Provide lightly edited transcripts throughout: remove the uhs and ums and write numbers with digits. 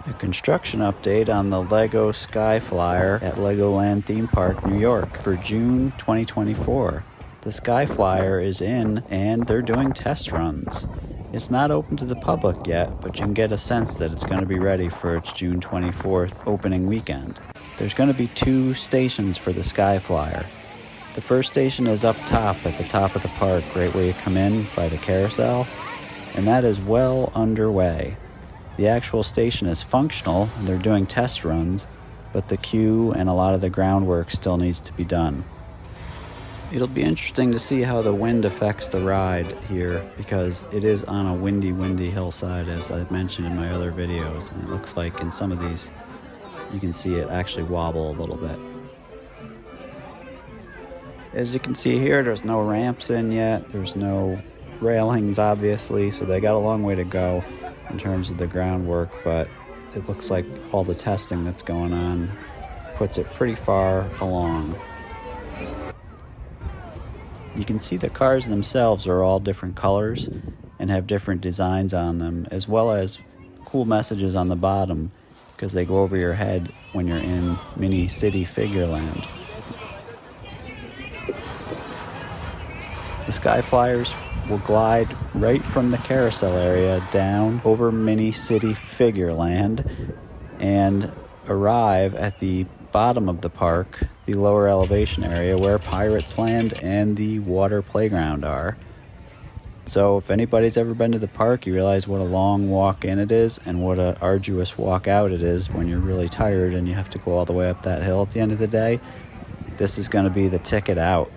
A construction update on the Lego Skyflyer at LegoLand Theme Park, New York for June 2024. The Skyflyer is in and they're doing test runs. It's not open to the public yet, but you can get a sense that it's going to be ready for its June 24th opening weekend. There's going to be 2 stations for the Skyflyer. The first station is up top at the top of the park, right where you come in by the carousel, and that is well underway. The actual station is functional, and they're doing test runs, but the queue and a lot of the groundwork still needs to be done. It'll be interesting to see how the wind affects the ride here, because it is on a windy hillside, as I mentioned in my other videos, and it looks like in some of these you can see it actually wobble a little bit. As you can see here, there's no ramps in yet, there's no railings obviously, so they got a long way to go in terms of the groundwork, but it looks like all the testing that's going on puts it pretty far along. You can see the cars themselves are all different colors and have different designs on them, as well as cool messages on the bottom, because they go over your head when you're in Mini City Figureland. The Skyflyers will glide right from the carousel area down over Mini City Figureland and arrive at the bottom of the park, the lower elevation area where Pirates Land and the water playground are. So if anybody's ever been to the park, you realize what a long walk in it is and what an arduous walk out it is when you're really tired and you have to go all the way up that hill at the end of the day. This is going to be the ticket out.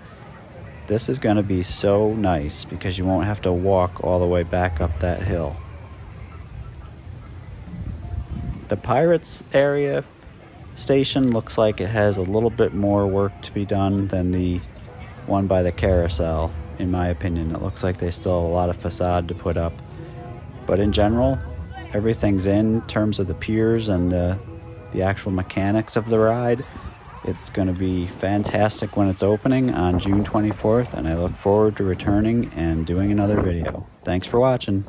This is going to be so nice because you won't have to walk all the way back up that hill. The Pirates area station looks like it has a little bit more work to be done than the one by the carousel. In my opinion, it looks like they still have a lot of facade to put up. But in general, everything's in terms of the piers and the actual mechanics of the ride. It's going to be fantastic when it's opening on June 24th, and I look forward to returning and doing another video. Thanks for watching.